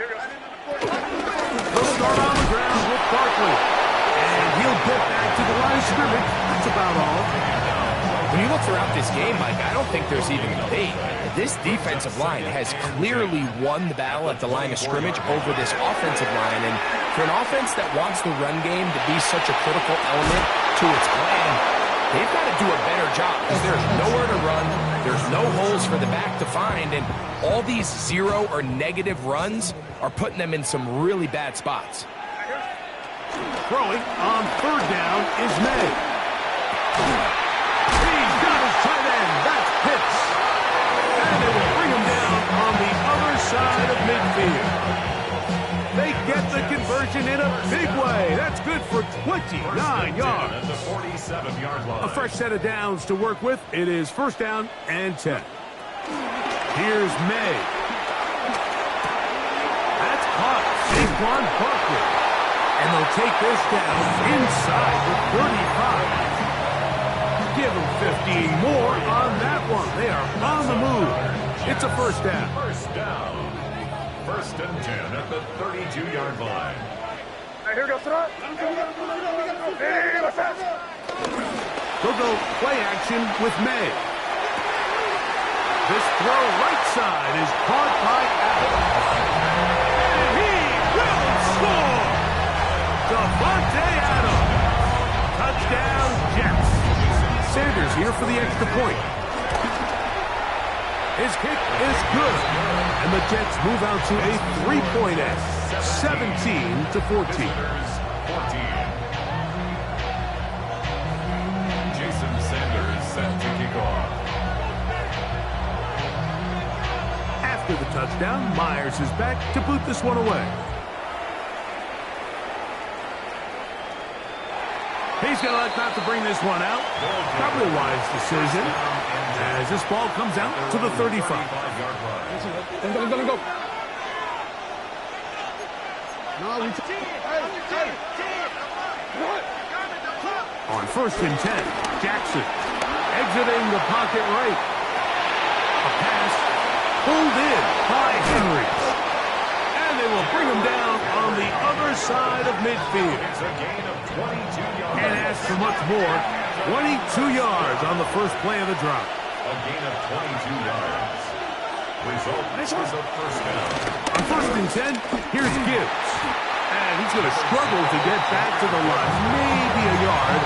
They'll start on the ground with Barkley. And he'll get back to the line of scrimmage. That's about all. When you look throughout this game, Mike, I don't think there's even a debate. This defensive line has clearly won the battle at the line of scrimmage over this offensive line. And for an offense that wants the run game to be such a critical element to its plan, they've got to do a better job because there's nowhere to run. There's no holes for the back to find. And all these zero or negative runs are putting them in some really bad spots. Throwing on third down is May. He's got his tight end. That's Pitts. And they will bring him down on the other side of midfield. They get the conversion in a big way. That's good for 29 yards. At the 47-yard line. A fresh set of downs to work with. It is first down and 10. Here's May. That's caught. Saquon Barkley. And they'll take this down inside the 35. Give them 15 more on that one. They are on the move. It's a first down. First down. First and 10 at the 32-yard line. Here we go, throw it. They'll go play action with May. This throw right side is caught by Adams. And he will score! Devontae Adams. Touchdown, Jets. Sanders here for the extra point. His kick is good. And the Jets move out to a three-point edge. 17-14. Jason Sanders set to kick off. After the touchdown, Myers is back to boot this one away. He's going to elect not to bring this one out. Probably a wise decision as this ball comes out to the 35. Go. On first and 10, Jackson exiting the pocket right. A pass pulled in by Henry. And they will bring him down on the other side of midfield. It's a gain of 22 yards. Can't ask for much more. 22 yards on the first play of the drop. A gain of 22 yards. Result is a first down. On first and 10, here's Gibbs. And he's going to struggle to get back to the line. Maybe a yard.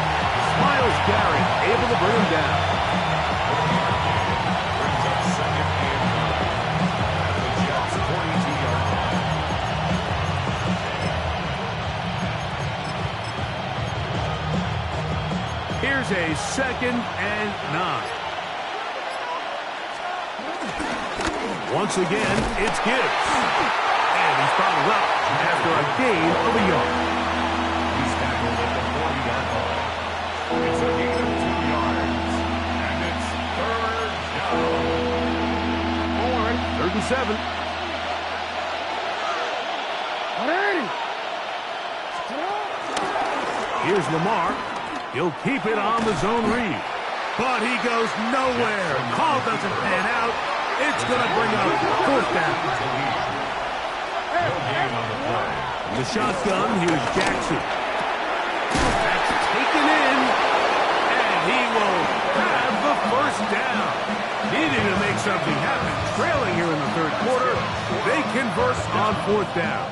Myles Garrett able to bring him down. Brings up second and 9. The Jets 42-yard line. Here's a second and 9. Once again, it's Gibbs. And he's fouled up after a gain of a yard. He's tackled at the 40-yard line. It's a gain of 2 yards. And it's third down. Third and 7. Here's Lamar. He'll keep it on the zone read. But he goes nowhere. Call doesn't pan out. It's going to bring up fourth down. No gain on the play. The shotgun, here's Jackson. That's taken in. And he will have the first down. Needing to make something happen. Trailing here in the third quarter. They convert on fourth down.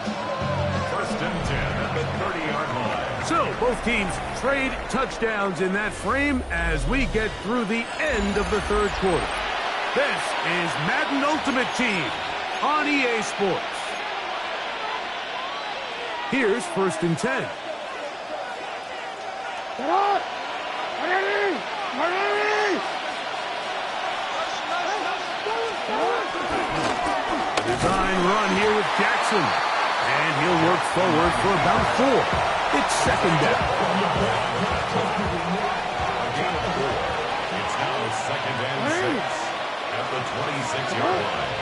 First and 10 at the 30-yard line. So, both teams trade touchdowns in that frame as we get through the end of the third quarter. This is Madden Ultimate Team on EA Sports. Here's first and 10. Design run here with Jackson. And he'll work forward for about 4. It's second down. It's now second and 6 at the 26-yard line.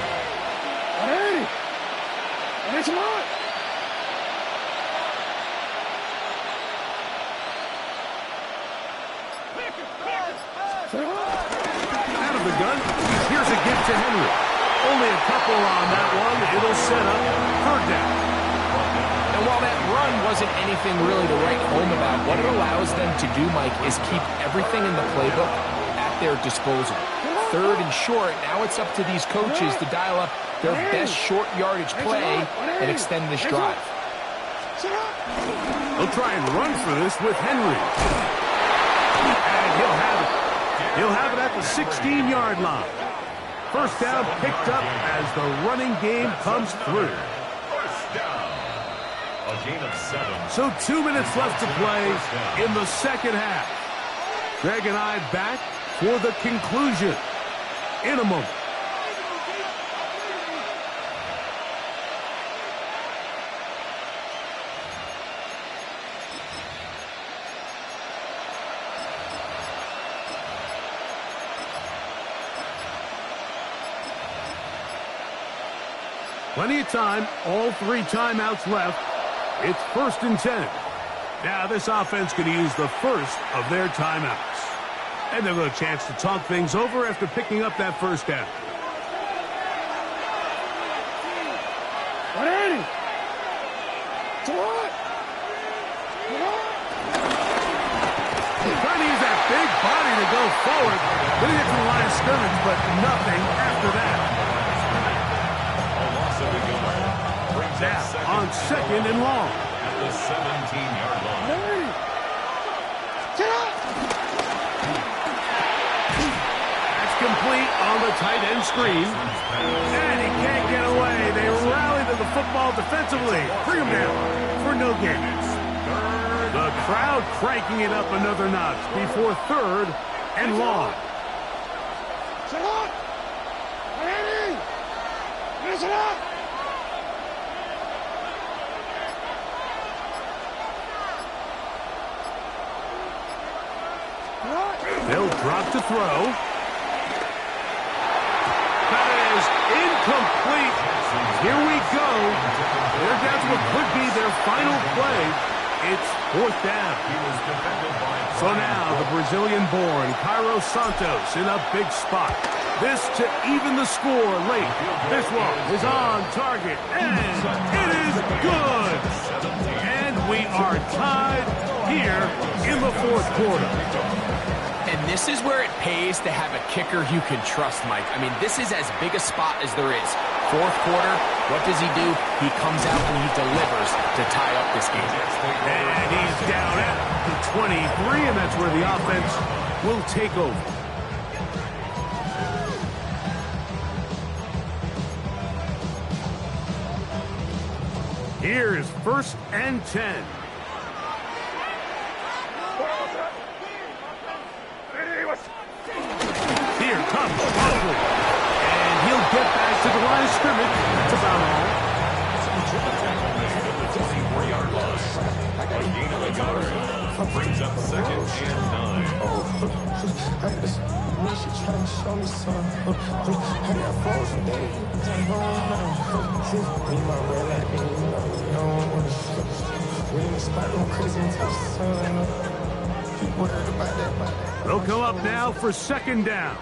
Out of the gun, here's a gift to Henry. Only a couple on that one. It'll set up third down. isn't anything really to write home about. What it allows them to do, Mike, is keep everything in the playbook at their disposal. Third and short, now it's up to these coaches to dial up their best short yardage play and extend this drive. They'll try and run for this with Henry. And he'll have it. He'll have it at the 16-yard line. First down picked up as the running game comes through. First down. A gain of 7. So 2 minutes left to play in the second half. Greg and I back for the conclusion in a moment. Plenty of time, all 3 timeouts left. It's 1st and 10. Now this offense going to use the first of their timeouts. And they'll get a chance to talk things over after picking up that first down. Trying to use that big body to go forward. Going to get to the line of scrimmage, but nothing after that. Now, on 2nd and long. At the 17-yard line. That's complete on the tight end screen. And he can't get away. They rally to the football defensively. Bring him down for no gain. The crowd cranking it up another notch before 3rd and long. They'll drop to throw. That is incomplete. Here we go. They're down to what could be their final play. It's 4th down. So now the Brazilian-born Cairo Santos in a big spot. This to even the score late. This one is on target, and it is good. And we are tied here in the 4th quarter. And this is where it pays to have a kicker you can trust, Mike. I mean, this is as big a spot as there is. 4th quarter, what does he do? He comes out and he delivers to tie up this game. And he's down at the 23, and that's where the offense will take over. Here is 1st and 10. Here comes Buckley. And he'll get back to the line of scrimmage. That's about all. Brings up 2nd and 9. They'll come up now for 2nd down.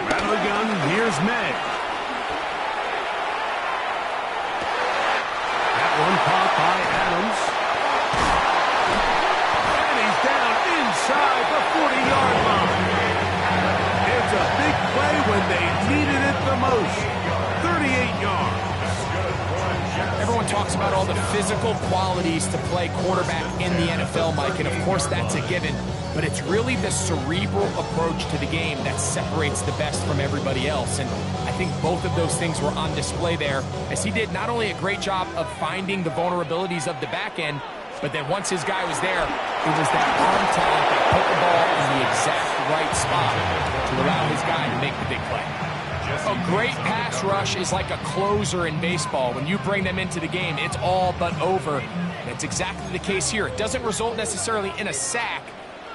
Rattle the gun, here's May. That one caught by Adams. And he's down inside the 40-yard line. It's a big play when they needed it the most. 38 yards. Everyone talks about all the physical qualities to play quarterback in the NFL, Mike, and of course that's a given. But it's really the cerebral approach to the game that separates the best from everybody else. And I think both of those things were on display there, as he did not only a great job of finding the vulnerabilities of the back end, but then once his guy was there, it was that arm talent that put the ball in the exact right spot to allow his guy to make the big play. A great pass rush is like a closer in baseball. When you bring them into the game, it's all but over. And it's exactly the case here. It doesn't result necessarily in a sack,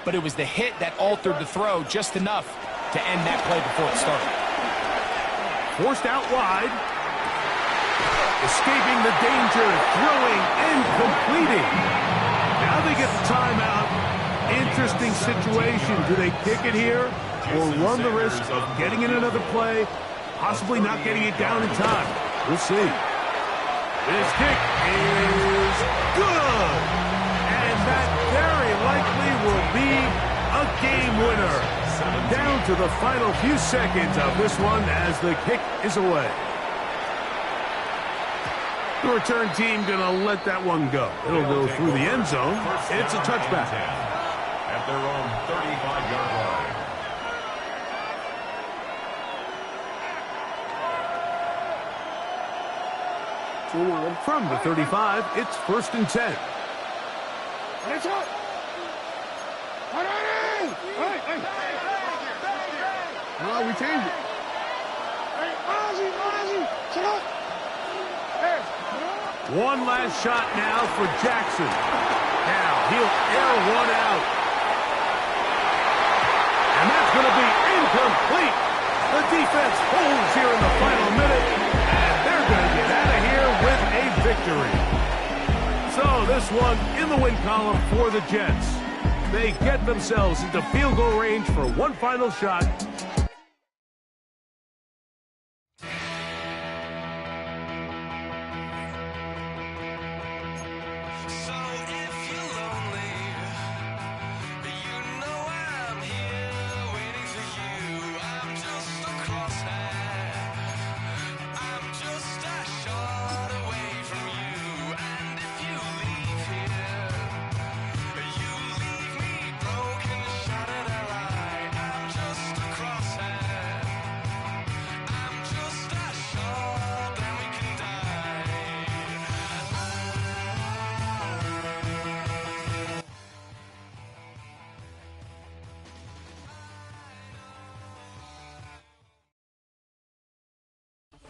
but it was the hit that altered the throw just enough to end that play before it started. Forced out wide. Escaping the danger, throwing and completing. Now they get the timeout. Interesting situation. Do they kick it here or run the risk of getting in another play possibly not getting it down in time. We'll see. This kick is good. And that very likely will be a game winner. Down to the final few seconds of this one as the kick is away. The return team going to let that one go. It'll go through the end zone. It's a touchback. At their own 35-yard line. From the 35, it's 1st and 10. No, we changed it. One last shot now for Jackson. Now he'll air one out. And that's going to be incomplete. The defense holds here in the final minute. And they're going to get out of here with a victory. So this one in the win column for the Jets. They get themselves into field goal range for one final shot.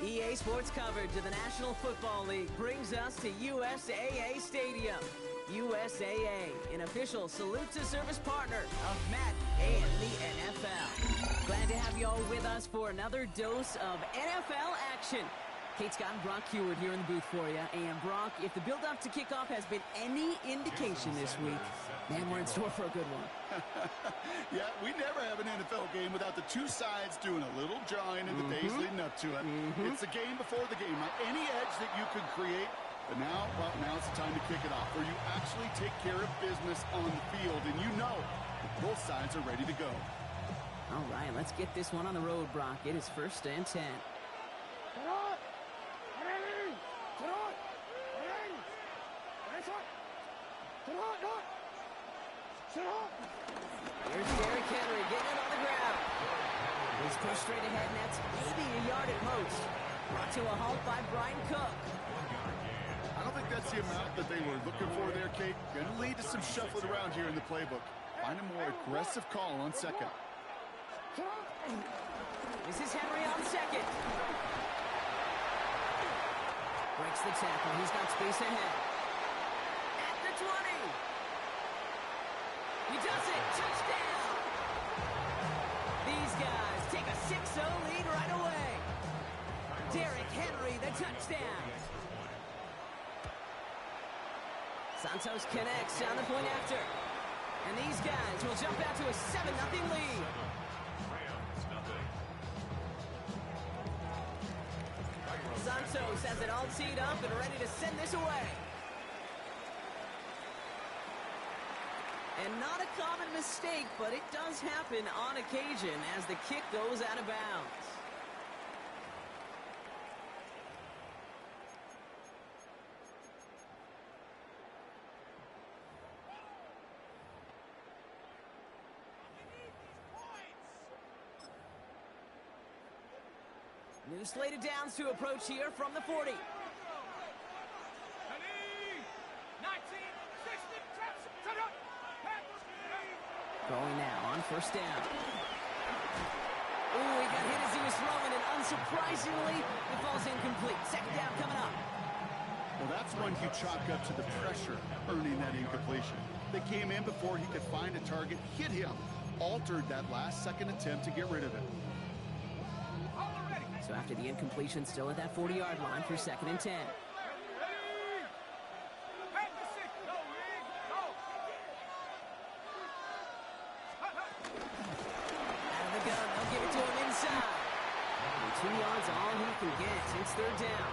EA Sports coverage of the National Football League brings us to USAA Stadium. USAA, an official salute to service partner of Madden and the NFL. Glad to have you all with us for another dose of NFL action. Kate Scott and Brock Heward here in the booth for you. And Brock, if the build-up to kickoff has been any indication this week, man, we're in store for a good one. Yeah, we never have an NFL game without the two sides doing a little jawing in the days leading up to it. It's the game before the game. Like any edge that you could create, but now, well, now's the time to kick it off, where you actually take care of business on the field, and you know that both sides are ready to go. All right, let's get this one on the road, Brock. It is 1st and 10. Here's Derrick Henry getting it on the ground. He's pushed straight ahead, and that's maybe a yard at most. Brought to a halt by Brian Cook. I don't think that's the amount that they were looking for there, Kate. Going to lead to some shuffling around here in the playbook. Find a more aggressive call on second. This is Henry on second. Breaks the tackle. He's got space ahead. At the 20. He does it. Touchdown. These guys take a 6-0 lead right away. Derrick Henry, the touchdown. Santos connects on the point after. And these guys will jump out to a 7-0 lead. Santos has it all teed up and ready to send this away. And not a common mistake, but it does happen on occasion as the kick goes out of bounds. New slate of downs to approach here from the 40. Going now on 1st down. Ooh, he got hit as he was throwing, and unsurprisingly, it falls incomplete. 2nd down coming up. Well, that's one you chalk up to the pressure earning that incompletion. They came in before he could find a target, hit him, altered that last-second attempt to get rid of it. So after the incompletion, still at that 40-yard line for 2nd and 10. 2 yards all he can get. It's third down.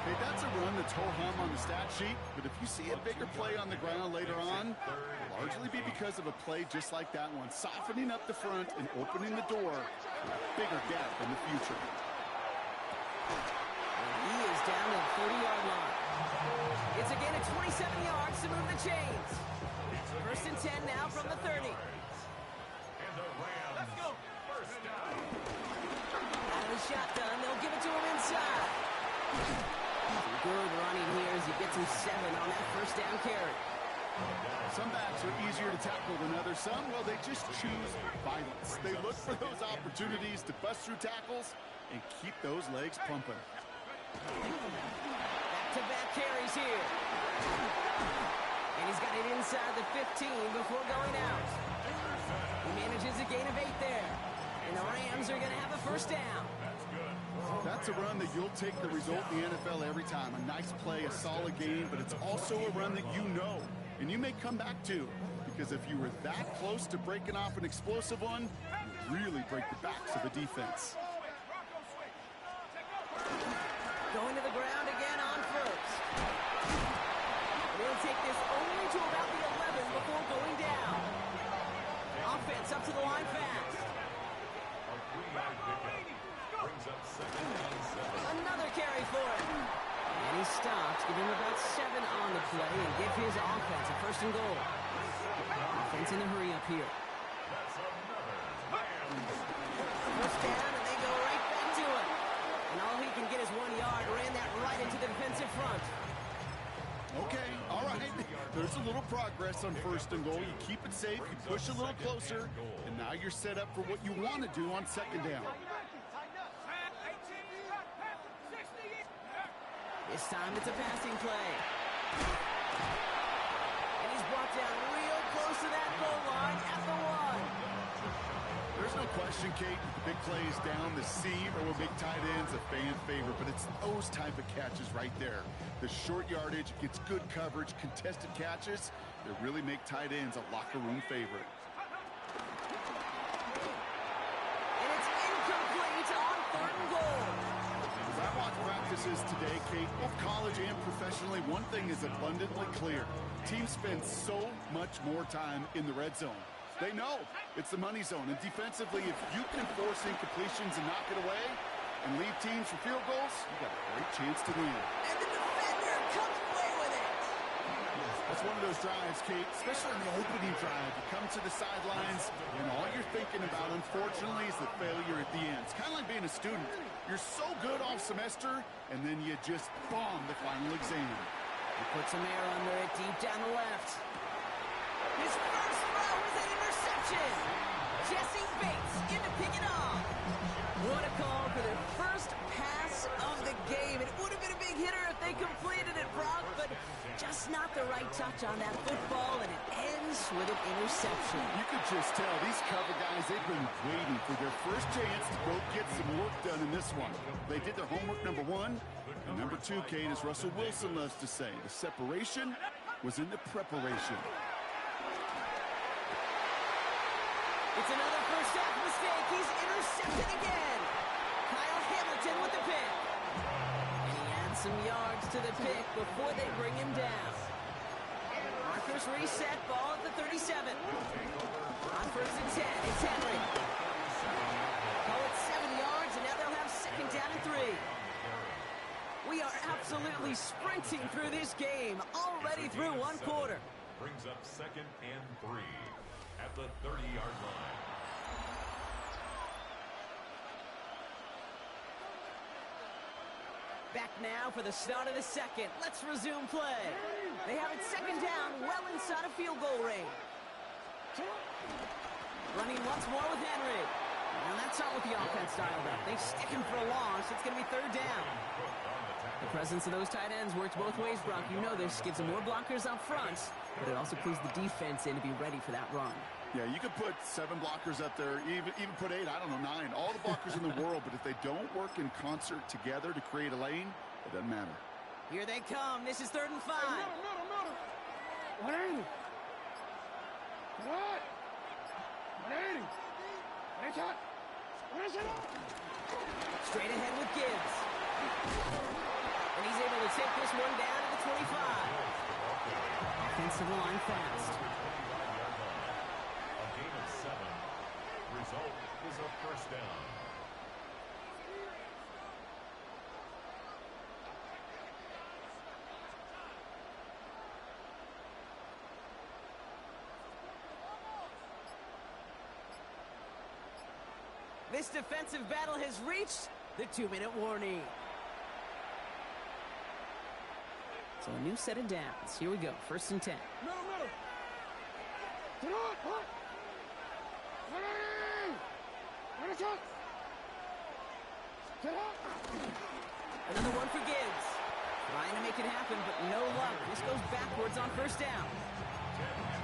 Hey, that's a run that's ho-hum on the stat sheet, but if you see a bigger play on the ground later on, it'll largely be because of a play just like that one, softening up the front and opening the door for a bigger gap in the future. He is down to the 30-yard line. It's a gain of 27 yards to move the chains. First and 10 now from the 30. And the Rams. Let's go. First down. Out of the shotgun, they'll give it to him inside. Some good running here as he gets him 7 on that first down carry. Some backs are easier to tackle than others. Some, well, they just choose violence. They look for those opportunities to bust through tackles and keep those legs pumping. Back-to-back carries here. And he's got it inside the 15 before going out. He manages a gain of 8 there. And the Rams are going to have a first down. That's a run that you'll take the result in the NFL every time. A nice play, a solid game, but it's also a run that you know and you may come back to, because if you were that close to breaking off an explosive one, you really break the backs of the defense. Going to the ground again on first. They'll take this only to about the 11 before going down. Offense up to the line fast. Another carry for him. And he stops, give him about 7 on the play, and give his offense a first and goal. Offense in a hurry up here. First down, and they go right back to it. And all he can get is 1 yard. Ran that right into the defensive front. Okay, all right. There's a little progress on first and goal. You keep it safe, you push a little closer, and now you're set up for what you want to do on second down. This time it's a passing play. And he's brought down real close to that goal line at the 1. There's no question, Kate, the big plays down the seam or will make tight ends a fan favorite, but it's those type of catches right there. The short yardage, gets good coverage, contested catches that really make tight ends a locker room favorite. And it's incomplete on third and goal. As I watch practices today, Kate, both college and professionally, one thing is abundantly clear. Teams spend so much more time in the red zone. They know it's the money zone. And defensively, if you can force incompletions and knock it away and leave teams for field goals, you got a great chance to win. And the defender comes away with it. That's one of those drives, Kate, especially on the opening drive. You come to the sidelines, and all you're thinking about, unfortunately, is the failure at the end. It's kind of like being a student. You're so good all semester, and then you just bomb the final exam. He puts some air under it deep down the left. His first throw is an interception. Jesse Bates in to pick it off. What a call for their first pass of the game. It would have been a big hitter if they completed it, Brock, but just not the right touch on that football, and it ends with an interception. You could just tell these cover guys, they've been waiting for their first chance to go get some work done in this one. They did their homework, number 1. And number 2, Kate, as Russell Wilson loves to say, the separation was in the preparation. It's another first half mistake. He's intercepted again. Kyle Hamilton with the pick. And he adds some yards to the pick before they bring him down. Markers reset, ball at the 37. On first and 10, it's Henry. Call it 7 yards, and now they'll have second down and 3. We are absolutely sprinting through this game, already through one quarter. Brings up second and 3 at the 30-yard line. Back now for the start of the second. Let's resume play. They have it second down, well inside of field goal range. Running once more with Henry. And that's not what the offense dialed up. They stick him for a loss. It's going to be third down. The presence of those tight ends works both ways, Brock. You know this. Gives them more blockers up front, but it also clues the defense in to be ready for that run. Yeah, you could put 7 blockers up there, even put 8, I don't know, 9. All the blockers in the world, but if they don't work in concert together to create a lane, it doesn't matter. Here they come. This is third and 5. Middle. 180. What? 180. It's hot. Straight ahead with Gibbs. And he's able to take this one down to the 25. Offensive line fast. A gain of 7. Result is a first down. This defensive battle has reached the 2-minute warning. So a new set of downs. Here we go. 1st and 10. Middle. Get on, punt. Ready, shot. Get up. Another one for Gibbs. Trying to make it happen, but no luck. This goes backwards on 1st down.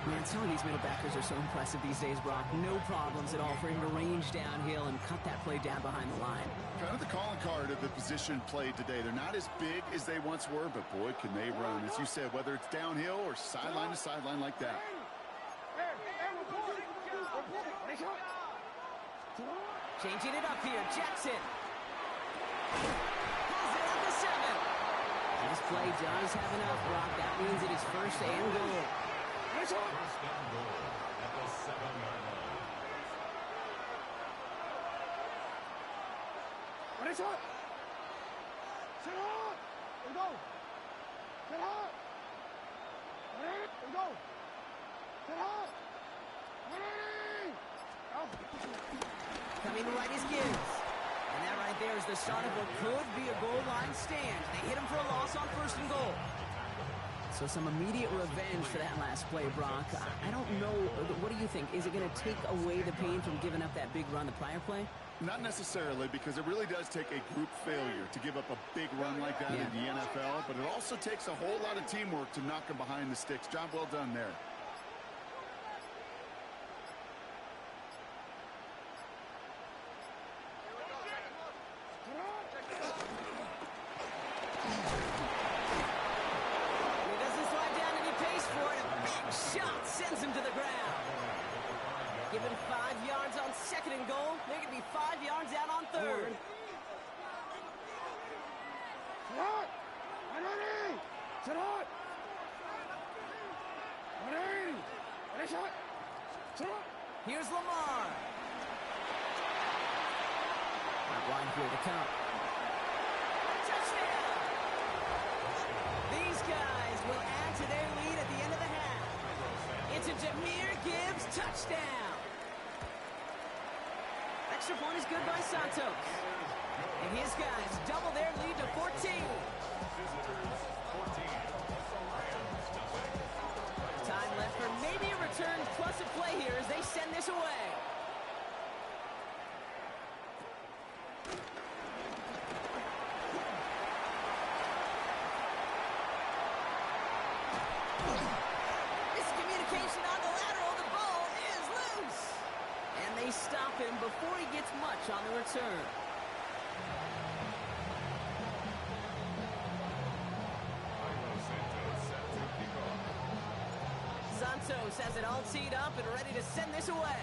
Man, some of these middle backers are so impressive these days, Brock. No problems at all for him to range downhill and cut that play down behind the line. Kind of the calling card of the position played today. They're not as big as they once were, but boy, can they run. As you said, whether it's downhill or sideline to sideline like that. Changing it up here, Jackson. Pulls it at the 7. This play does have enough, Brock. That means it is 1st and goal. First down goal at the 7-yard line. Ready, shot. Sit up. And go. Get up. Ready, and go. Get up. Ready. Out. Coming right is Gibbs. And that right there is the start of what could be a goal line stand. They hit him for a loss on 1st and goal. So some immediate revenge for that last play, Brock. I don't know. What do you think? Is it going to take away the pain from giving up that big run the prior play? Not necessarily, because it really does take a group failure to give up a big run like that in the NFL, but it also takes a whole lot of teamwork to knock them behind the sticks. Job well done there. Sends him to the ground. Given 5 yards on 2nd and goal. They're going to be 5 yards out on 3rd. Shot. Ready. Shot. Ready. Ready, shot. Shot. Here's Lamar. Not line here to come. Touchdown. These guys will add to their lead at the end of the half. It's a Jahmyr Gibbs touchdown. Extra point is good by Santos. And his guys double their lead to 14. Visitors 14. Time left for maybe a return plus a play here as they send this away. Stop him before he gets much on the return. Santos has it all teed up and ready to send this away.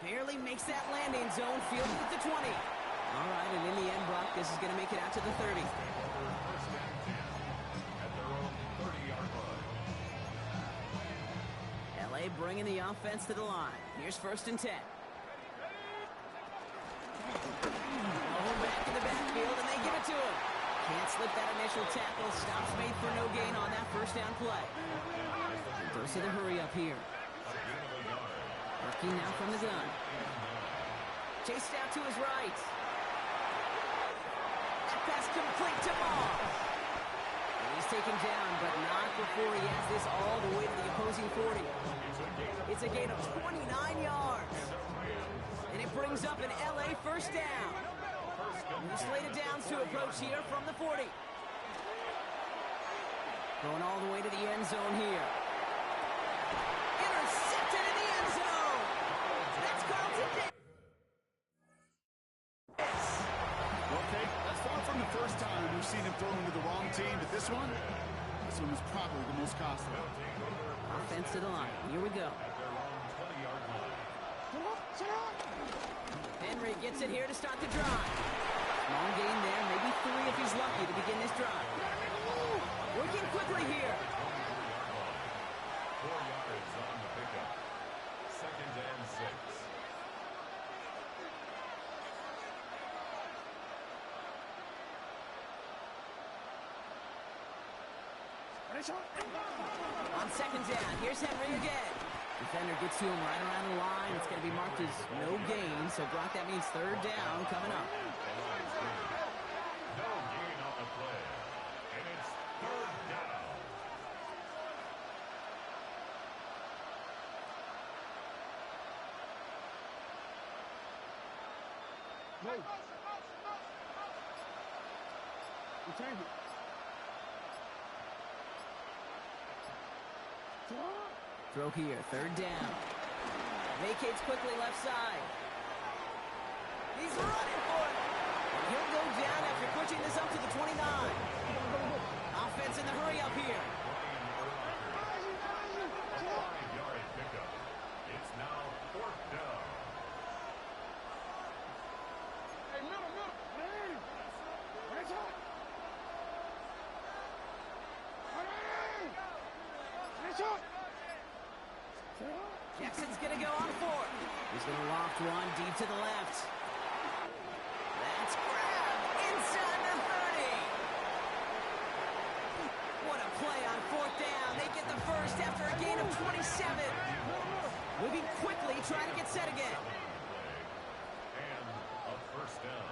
Barely makes that landing zone, fielded at the 20. All right, and in the end, Brock, this is going to make it out to the 30. First and 10 at their own 30-yard line. LA bringing the offense to the line. Here's 1st and 10. Oh, back in the backfield, and they give it to him. Can't slip that initial tackle. Stops made for no gain on that 1st down play. Goes to the hurry up here. Working now from the gun. Chased out to his right. That pass complete to Moss. He's taken down, but not before he has this all the way to the opposing 40. It's a gain of 29 yards. And it brings up an LA 1st down. New slate of downs to approach here from the 40. Going all the way to the end zone here. Intercepted in the end zone. That's Carlton Davis. Okay, that's far from the first time we've seen him throw into the wrong team, but this one was probably the most costly. Offense to the line. Here we go. At their own 20-yard Henry gets it here to start the drive. Small gain there, maybe 3 if he's lucky to begin this drive. Working quickly here. 4 yards on the pickup. 2nd and 6. On 2nd down, here's Henry again. Defender gets to him right around the line. It's going to be marked as no gain. So, Brock, that means 3rd down coming up. No gain on the play. And it's 3rd down. Move. Return it. Throw here, 3rd down. Vacates quickly left side. He's running for it. And he'll go down after pushing this up to the 29. Offense in the hurry up here. A 5-yard pickup. It's now 4th down. Hey, middle. Hey. Right shot. Right shot. Jackson's going to go on 4th. He's going to loft one deep to the left. That's grabbed inside the 30. What a play on 4th down. They get the first after a gain of 27. Moving quickly, trying to get set again. And a 1st down.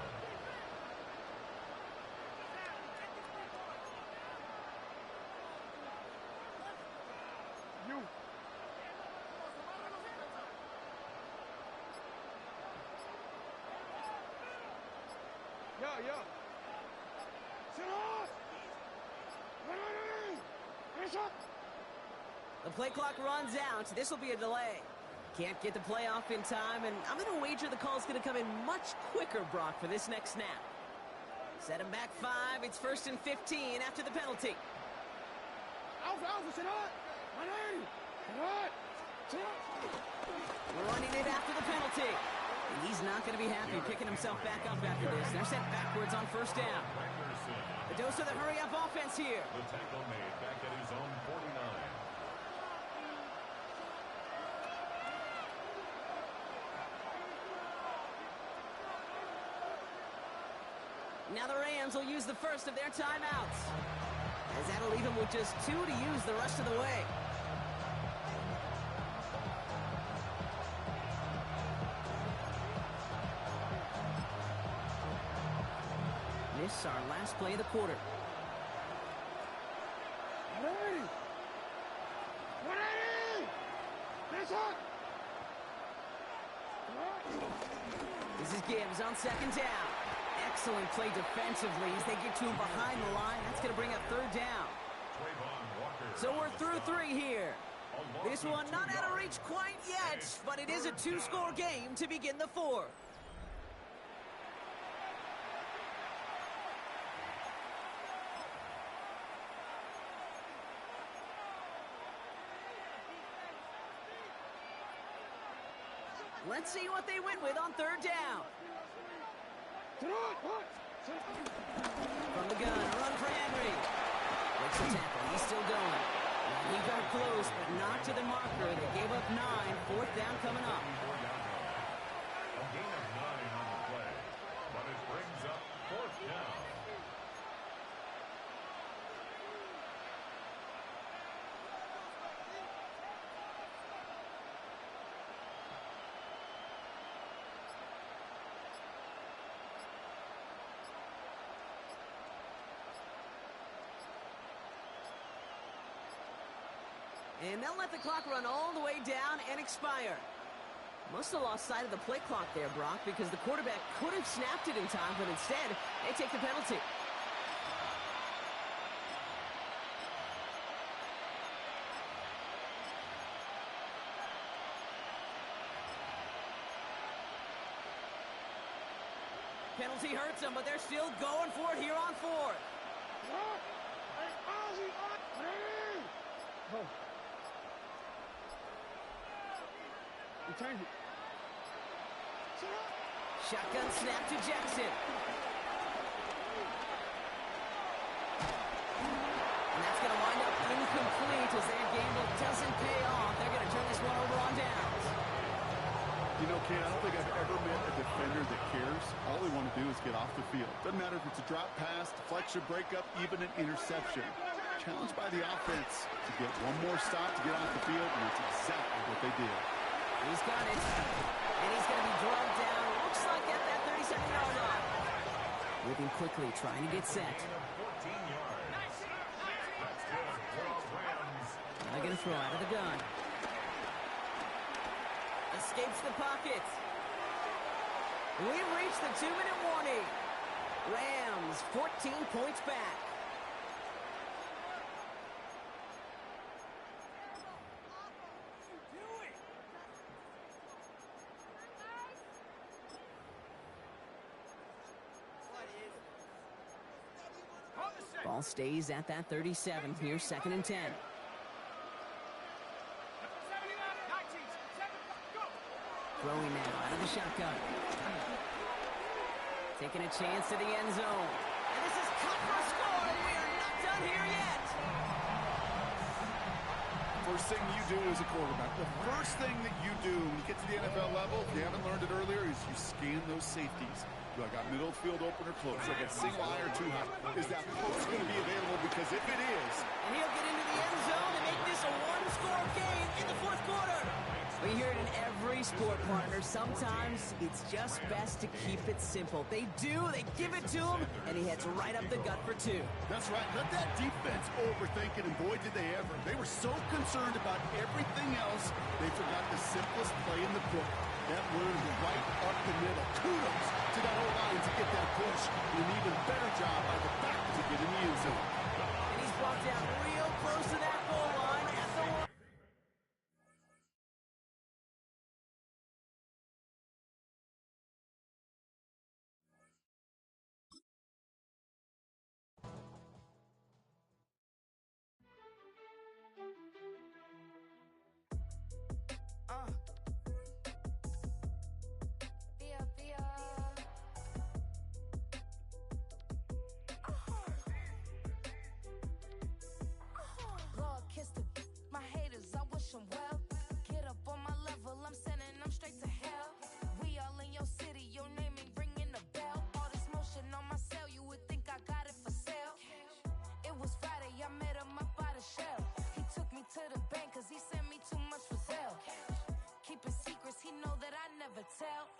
You. Yeah. Sit on. Right shot. The play clock runs out. This will be a delay. Can't get the play off in time, and I'm going to wager the call's going to come in much quicker, Brock, for this next snap. Set him back 5. It's 1st and 15 after the penalty. Alpha, sit on. Running it after the penalty. And he's not going to be happy picking himself back up after this. They're set backwards on 1st down. The dose of the hurry-up offense here. The tackle made back at his own 49. Now the Rams will use the first of their timeouts, as that'll leave them with just 2 to use the rest of the way. This our last play of the quarter. This is Gibbs on 2nd down. Excellent play defensively as they get to him behind the line. That's going to bring up 3rd down. So we're through 3 here. This one not out of reach quite yet, but it is a 2-score game to begin the 4th. Let's see what they went with on 3rd down. From the gun, a run for Henry. Breaks the tackle, he's still going. He got close, but not to the marker. They gave up 9, 4th down coming up. A gain of 9 on the play, but it brings up 4th down. And they'll let the clock run all the way down and expire. Must have lost sight of the play clock there, Brock, because the quarterback could have snapped it in time, but instead, they take the penalty. Penalty hurts them, but they're still going for it here on 4th. Return it. Shotgun snap to Jackson. And that's going to wind up incomplete as their gamble doesn't pay off. They're going to turn this one over on downs. You know, Ken, I don't think I've ever met a defender that cares. All they want to do is get off the field. Doesn't matter if it's a drop pass, deflection, breakup, even an interception. Challenged by the offense to get one more stop to get off the field, and that's exactly what they did. He's got it. And he's going to be drugged down. Looks like at that 37-yard line. Moving quickly, trying to get set. They're going to throw out of the gun. Escapes the pocket. We've reached the 2-minute warning. Rams 14 points back. Ball stays at that 37. Here's 2nd and 10. Throwing now out of the shotgun. Taking a chance to the end zone. And this is cut for a score, and we are not done here yet. First thing you do as a quarterback, the first thing that you do when you get to the NFL level, if you haven't learned it earlier, is you scan those safeties. Do I got middle field open or close? Do I got single high or two high? Is that post going to be available? Because if it is... And he'll get into the end zone and make this a one-score game in the 4th quarter. We hear it in every sport, partner. Sometimes it's just best to keep it simple. They give it to him, and he heads right up the gut for 2. That's right. Let that defense overthink it, and boy, did they ever. They were so concerned about everything else, they forgot the simplest play in the book. That one right up the middle. Kudos to that O-line to get that push. An even better job by the back to get in the end zone. And he's brought down real close to that goal line at the 1.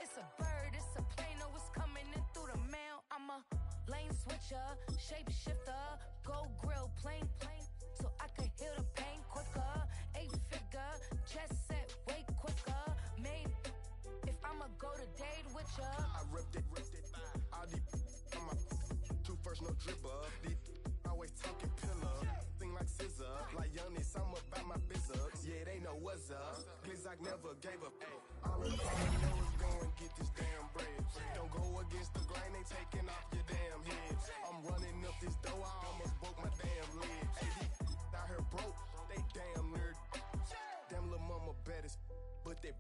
It's a bird, it's a plane, oh, it's coming in through the mail. I'm a lane switcher, shape shifter, go grill, plane, so I can heal the pain quicker. 8-figure, jet set, way quicker. Made, if I'ma go to date with ya. I ripped it, all these on my two first, no dribble. These always talking pillar, thing like scissor, like Giannis, I'm about my business. Yeah, they know what's up. Glizak never gave up. All I know is go and get this damn bread. Don't go against the grain, they taking off your damn head. I'm running up this door, I almost broke my damn leg. Hey, these out here broke, they damn nerd. Damn little mama bad as but they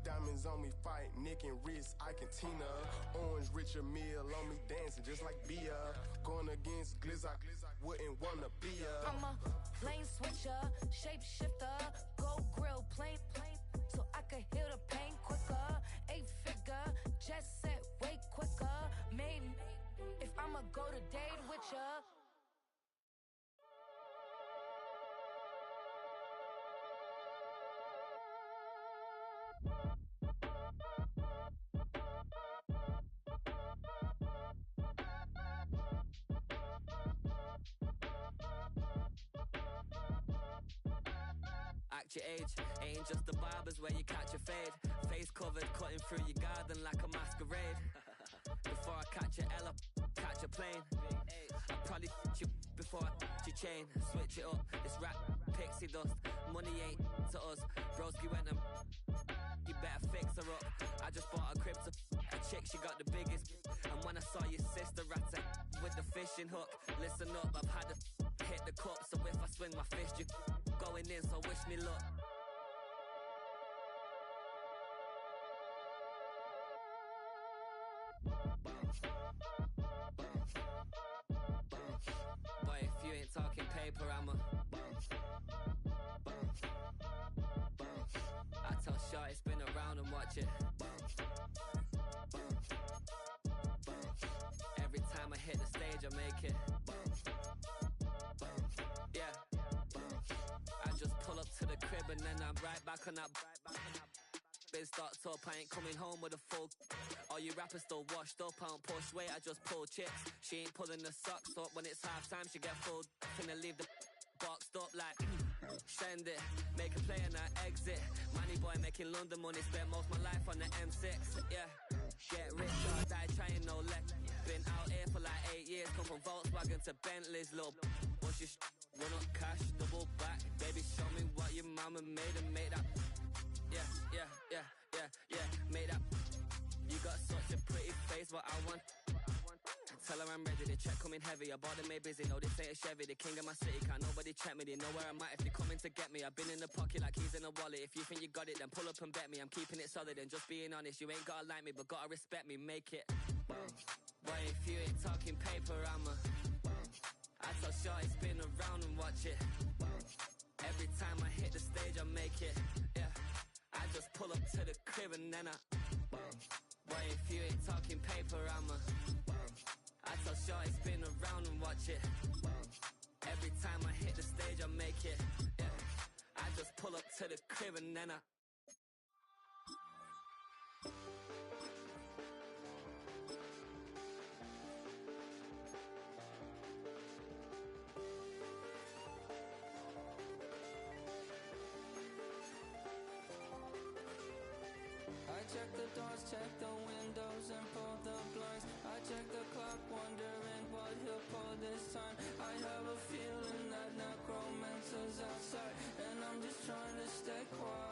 diamonds on me fight, neck and wrist, I can Tina. Orange Richard Mill on me dancing just like Bia. Going against Glizak, wouldn't wanna be ya. I'm a lane switcher, shape shifter, go grill, plane, so I can heal the pain quicker. 8-figure, jet set, way quicker. Maybe if I'ma go to date with ya. Act your age, ain't just the barbers where you catch a fade. Face covered, cutting through your garden like a masquerade. Before I catch a L up, catch a plane. I'd probably f*** you before I f*** your chain. Switch it up, it's rap, pixie dust. Money ain't to us. Broski went and you better fix her up. I just bought a crib to a chick, she got the biggest. And when I saw your sister rat with the fishing hook, listen up, I've had to hit the cup. So if I swing my fist, you going in, so wish me luck. paper, I'm a bounce, bounce, bounce. I tell Shorty spin around and watch it bounce, bounce, bounce. Every time I hit the stage, I make it bounce, bounce, yeah, bounce. I just pull up to the crib and then I'm right back on that. Been starts up, I ain't coming home with a full. All you rappers still washed up, I don't push weight, I just pull chips. She ain't pulling the socks up when it's half time, she get full. Finna leave the boxed up like send it, make a play and I exit. Money boy making London money, spend most of my life on the M6. Yeah, get rich or die trying no leg. Been out here for like 8 years, come from Volkswagen to Bentley's, little. What's your run up cash, double back. Baby, show me what your mama made and made that. Yeah, made up. You got such a pretty face, but I want. Tell her I'm ready, the check coming heavy. I bought them made busy, no, this ain't a Chevy. The king of my city, can't nobody check me. They know where I'm at if they coming to get me. I've been in the pocket like keys in a wallet. If you think you got it, then pull up and bet me. I'm keeping it solid and just being honest. You ain't gotta like me, but gotta respect me, make it bounce. Boy, if you ain't talking paper, I'm a bounce. I tell Shorty spin around and watch it bounce. Every time I hit the stage, I make it, yeah. I just pull up to the crib and then I bounce. Boy, if you ain't talking paper, I'm a bounce. I tell Shorty spin around and watch it bounce. Every time I hit the stage, I make it, yeah. I just pull up to the crib and then I. I check the doors, check the windows, and pull the blinds. I check the clock, wondering what he'll pull this time. I have a feeling that necromancer's outside, and I'm just trying to stay quiet.